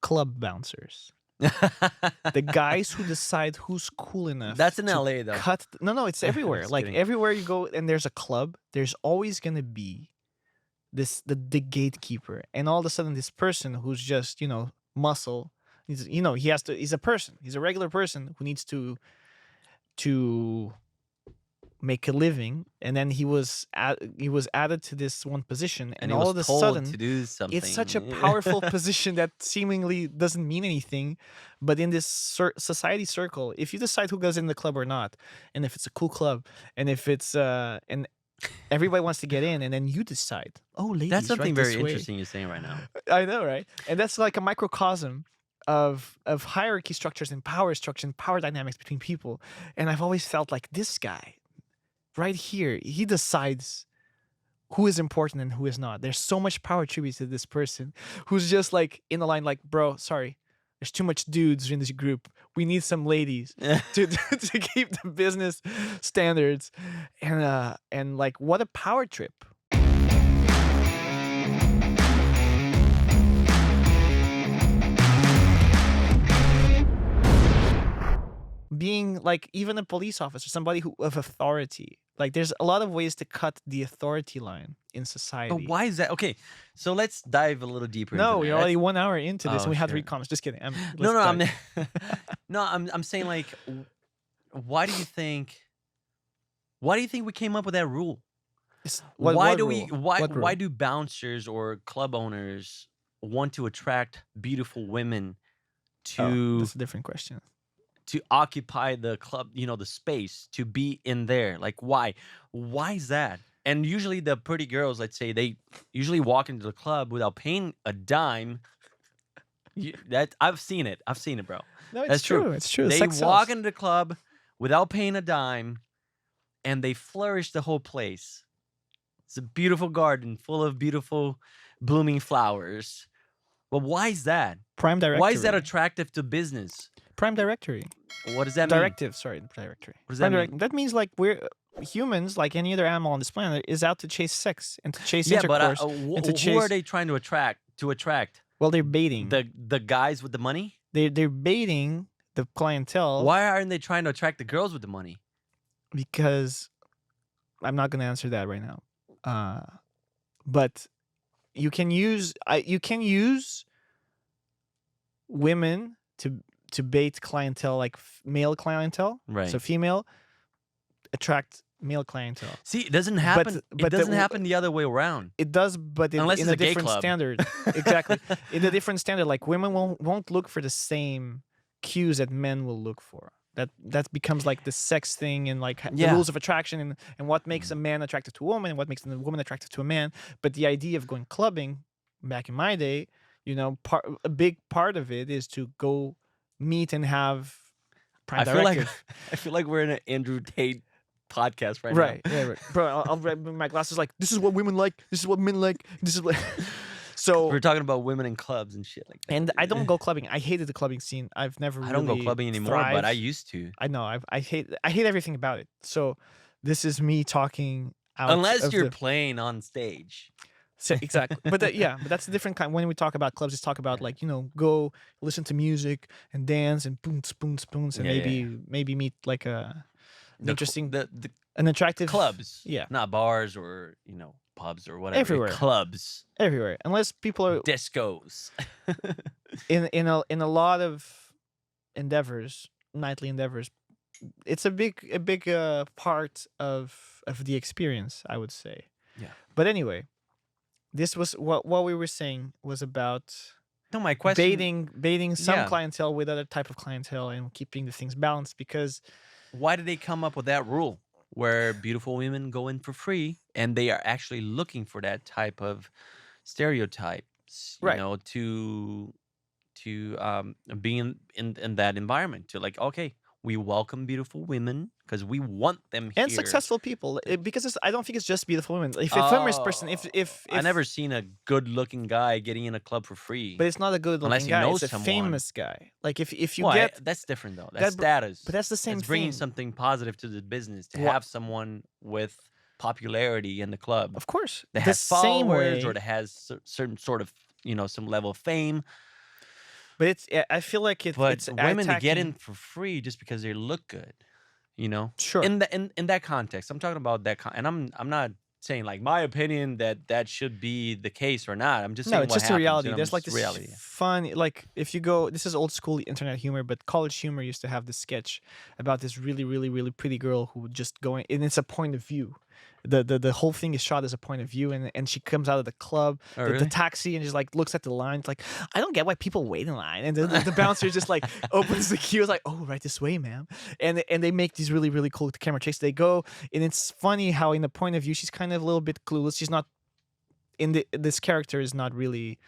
club bouncers. The guys who decide who's cool enough. That's in to LA though. No, it's everywhere. Just Like kidding. everywhere you go and there's a club, there's always gonna be the gatekeeper, and all of a sudden this person who's just muscle. He's a person. He's a regular person who needs to make a living, and then he was added to this one position, and he all was of a told sudden to do something. it's such a powerful position that seemingly doesn't mean anything, but in this society circle, if you decide who goes in the club or not, and if it's a cool club, and if it's and everybody wants to get in, and then you decide, oh, ladies, That's something right very this way. interesting you're saying right now. I know, right? And that's like a microcosm of hierarchy structures and power structures and power dynamics between people. And I've always felt like this guy right here, he decides who is important and who is not. There's so much power attributed to this person who's just like in the line, like, bro, sorry, there's too much dudes in this group. We need some ladies to keep the business standards. And like, what a power trip. Being like even a police officer, somebody who of authority. Like there's a lot of ways to cut the authority line in society. But why is that? Okay, so let's dive a little deeper. No, into we're that. already 1 hour into this, Oh, and we had to shit. read comments. Just kidding. I'm saying like, why do you think we came up with that rule? Why do bouncers or club owners want to attract beautiful women to that's a different question. To occupy the club, the space, to be in there? Like, why is that? And usually the pretty girls, let's say, they usually walk into the club without paying a dime. I've seen it, bro. No, it's That's true. It's true. They Sex walk sells. into the club without paying a dime, and they flourish the whole place. It's a beautiful garden full of beautiful blooming flowers. But why is that? Prime directory. Why is that attractive to business? Prime directory. What does that mean? Directive. Sorry, directory. What does that mean? That means like we're humans, like any other animal on this planet, is out to chase sex and to chase intercourse. But and to who are they trying to attract? Well, they're baiting. The guys with the money? They're baiting the clientele. Why aren't they trying to attract the girls with the money? Because I'm not going to answer that right now. But you can use women to bait clientele, like male clientele. Right. So female attract male clientele. See, it doesn't happen. But it doesn't happen the other way around. It does, but Unless in it's a a gay different club. standard. Exactly. In a different standard, like women won't look for the same cues that men will look for. That becomes like the sex thing and like the rules of attraction and what makes a man attracted to a woman and what makes a woman attracted to a man. But the idea of going clubbing back in my day, a big part of it is to go meet and have prime directive. I feel like we're in an Andrew Tate podcast right now. Yeah, right. Bro, I'll bring my glasses like, this is what women like, this is what men like, this is what... So we're talking about women in clubs and shit like that. And I don't go clubbing. I hated the clubbing scene. I've never I don't go clubbing anymore, but I used to. I know. I hate everything about it. So this is me talking out. Unless you're playing on stage. So, exactly. But but that's a different kind. When we talk about clubs, just talk about like, go listen to music and dance and spoons and maybe meet like an interesting, an attractive clubs. Yeah. Not bars or, pubs or whatever. Everywhere. Clubs. Everywhere. Unless people are discos. in a lot of endeavors, nightly endeavors, it's a big part of the experience, I would say. Yeah. But anyway, this was what we were saying was about my question, baiting some clientele with other type of clientele and keeping the things balanced. Because why did they come up with that rule where beautiful women go in for free and they are actually looking for that type of stereotypes, to be in that environment, to like, okay, we welcome beautiful women because we want them here. And successful people, because I don't think it's just beautiful women. If a famous person, if I never seen a good-looking guy getting in a club for free. But it's not a good-looking guy. It's a famous guy. Like if you get that's different though. That's status. But that's the same thing. Bringing thing. something positive to the business to have someone with popularity in the club. Of course, that has followers or that has certain sort of some level of fame. But I feel like But it's women to get in attacking. for free just because they look good, you know? Sure. In that context, I'm talking about that and I'm not saying like my opinion that should be the case or not. I'm just No, saying it's what just a happens, reality. I'm There's like just this reality. fun, like if you go, this is old school internet humor, but college humor used to have this sketch about this really, really, really pretty girl who would just go in, and it's a point of view. The whole thing is shot as a point of view, and she comes out of the club, Oh, the really? taxi, and just like looks at the line. It's like, I don't get why people wait in line, and the bouncer just like opens the queue, is like, oh, right this way, ma'am, and they make these really, really cool camera chases. They go, and it's funny how in the point of view she's kind of a little bit clueless. She's not this character is not really,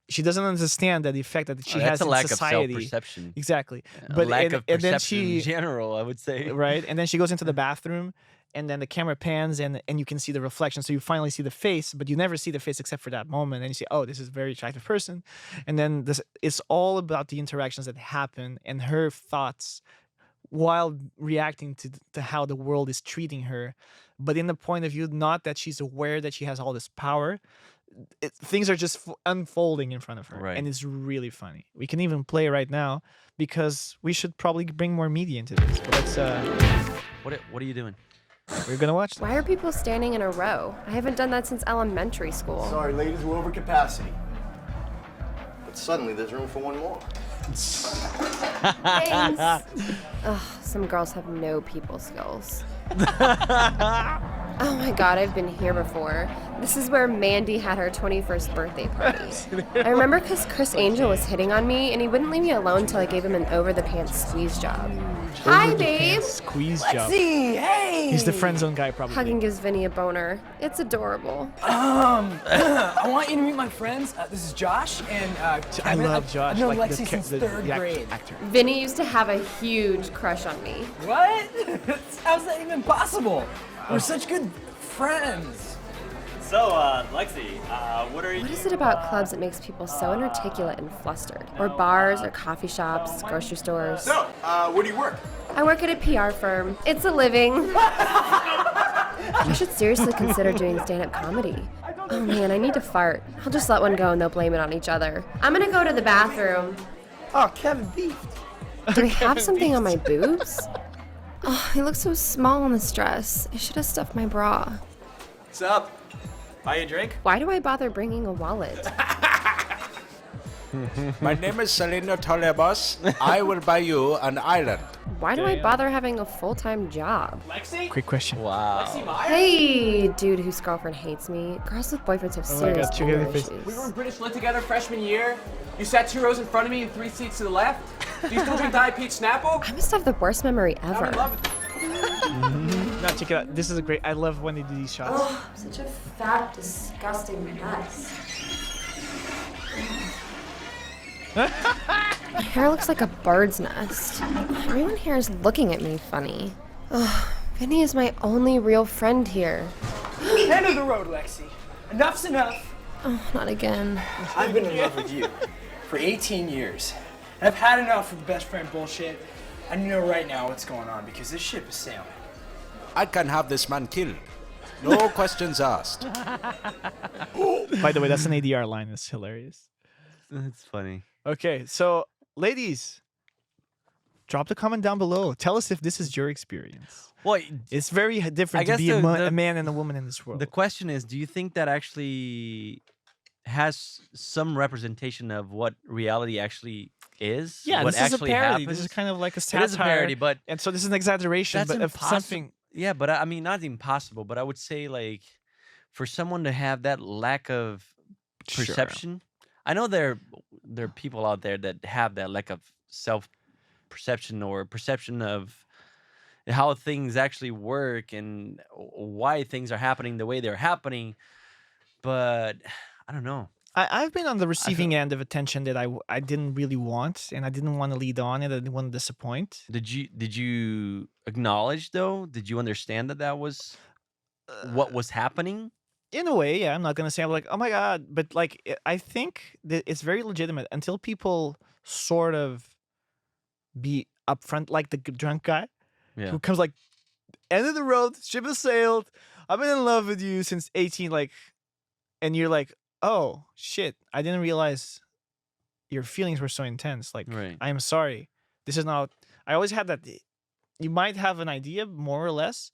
she doesn't understand that the effect that she That's has a in lack of society. self-perception. Exactly. A But lack of and then perception in she, general, I would say. right, and then she goes into the bathroom, and then the camera pans, and you can see the reflection, so you finally see the face, but you never see the face except for that moment, and you say, oh, this is a very attractive person. And then this, it's all about the interactions that happen and her thoughts while reacting to how the world is treating her, but in the point of view, not that she's aware that she has all this power. Things are just unfolding in front of her, Right. and it's really funny. We can even play right now because we should probably bring more media into this. But let's What are you doing? we're gonna watch Why are people standing in a row? I haven't done that since elementary school. Sorry, ladies, we're over capacity. But suddenly there's room for one more. Thanks. Ugh, some girls have no people skills. Oh my god, I've been here before. This is where Mandy had her 21st birthday party. I remember because Chris Angel was hitting on me, and he wouldn't leave me alone until I gave him an over-the-pants squeeze job. Hi, babe! squeeze job. See, hey! He's the friend zone guy, probably. Hugging gives Vinny a boner. It's adorable. I want you to meet my friends. This is Josh and I Kevin. love Josh. I've known like Lexi since third grade. actor. Vinny used to have a huge crush on me. What? How's that even possible? We're such good friends. So, Lexi, what are you? What is it about clubs that makes people so inarticulate and flustered? Or bars, or coffee shops, grocery stores? So, where do you work? I work at a PR firm. It's a living. I should seriously consider doing stand-up comedy. Oh man, I need to fart. I'll just let one go and they'll blame it on each other. I'm gonna go to the bathroom. Oh, Kevin beefed. Do I have something on my boobs? Oh, I look so small in this dress. I should have stuffed my bra. What's up? Buy you a drink? Why do I bother bringing a wallet? My name is Selena Tolebos. I will buy you an island. Why do I bother having a full-time job? Lexi? Quick question. Wow. Lexi Meyer? Hey, dude whose girlfriend hates me. Girls with boyfriends have Oh my serious God, check out anger your face. issues. We were in British Lit together freshman year. You sat 2 rows in front of me and 3 seats to the left. Do you still drink Diet Peach Snapple? I must have the worst memory I'm in ever. love with you. No, check it out. This is a great. I love when they do these shots. Oh, such a fat, disgusting mess. My hair looks like a bird's nest. Everyone here is looking at me funny. Ugh, Vinny is my only real friend here. End of the road, Lexi. Enough's enough. Oh, not again. I've been in love with you for 18 years. And I've had enough of best friend bullshit. I know right now what's going on because this ship is sailing. I can have this man killed. No questions asked. By the way, that's an ADR line. It's hilarious. That's funny. Okay, so ladies, drop the comment down below. Tell us if this is your experience. Well, It's very different I to guess be the- a man and a woman in this world. the question is, do you think that actually has some representation of what reality actually is? yeah, what this is a actually parody. happens? This is kind of like a It satire. is a parody, but and so this is an exaggeration, that's but of impossible. something. Yeah, but I mean, not impossible, but I would say like for someone to have that lack of Sure. perception. I know there are people out there that have that lack of self perception or perception of how things actually work and why things are happening the way they're happening. But I don't know. I've been on the receiving end of attention that I didn't really want, and I didn't want to lead on it. I didn't want to disappoint. Did you acknowledge though? Did you understand that was what was happening? In a way, yeah. I'm not gonna say I'm like, oh my god, but like I think that it's very legitimate until people sort of be upfront, like the drunk guy Yeah. who comes like, end of the road, ship has sailed. I've been in love with you since 18, like, and you're like, oh shit, I didn't realize your feelings were so intense. Like, Right. I am sorry. This is not. I always had that. You might have an idea, more or less,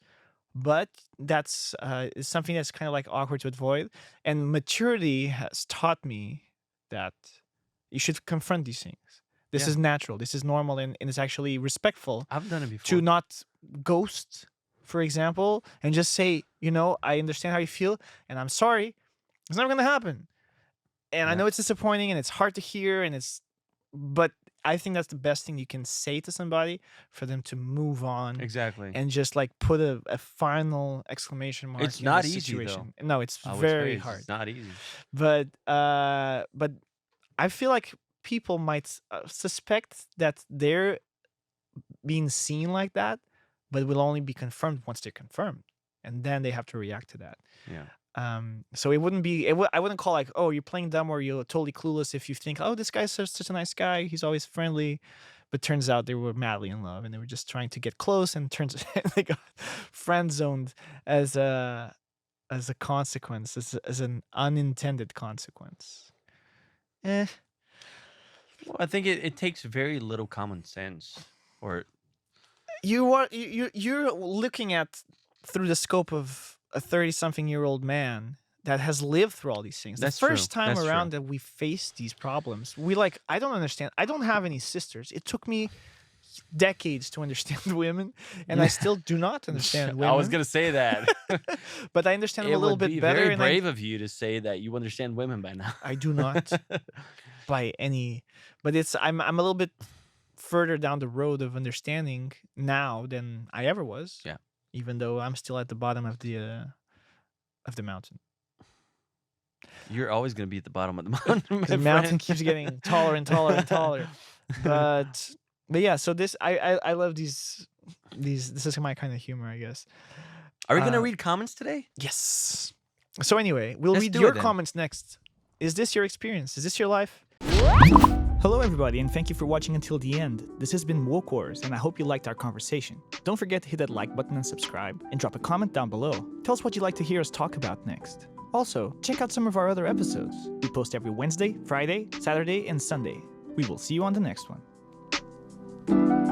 but that's is something that's kind of like awkward to avoid. And maturity has taught me that you should confront these things. This Yeah. is natural. This is normal, and it's actually respectful I've done it before. to not ghost, for example, and just say, I understand how you feel, and I'm sorry. It's never gonna happen. And I Yeah. know it's disappointing and it's hard to hear, but I think that's the best thing you can say to somebody for them to move on Exactly. and just like put a final exclamation mark. It's in not the easy, situation. No, it's I would say very it's hard. not easy. But I feel like people might suspect that they're being seen like that, but will only be confirmed once they're confirmed, and then they have to react to that. Yeah. So it wouldn't be. I wouldn't call like, oh, you're playing dumb or you're totally clueless if you think, oh, this guy's such a nice guy. He's always friendly, but turns out they were madly in love and they were just trying to get close, and they got friend zoned as a consequence, as an unintended consequence. Eh. Well, I think it takes very little common sense, or You're looking at through the scope of a 30-something-year-old man that has lived through all these things. That's the first true. time That's around true. that we faced these problems, I don't understand. I don't have any sisters. It took me decades to understand women, and I still do not understand women. I was gonna say that. but I understand them It a little would be bit better. very and brave of you to say that you understand women by now. I do not by any, but I'm a little bit further down the road of understanding now than I ever was. Yeah. Even though I'm still at the bottom of the mountain. You're always gonna be at the bottom of the mountain. The mountain keeps getting taller and taller and taller. But yeah, so I love these. This is my kind of humor, I guess. Are we gonna read comments today? Yes. So anyway, we'll Let's read do your it then. comments next. Is this your experience? Is this your life? Hello everybody, and thank you for watching until the end. This has been Woke Wars, and I hope you liked our conversation. Don't forget to hit that like button and subscribe, and drop a comment down below. Tell us what you'd like to hear us talk about next. Also, check out some of our other episodes. We post every Wednesday, Friday, Saturday, and Sunday. We will see you on the next one.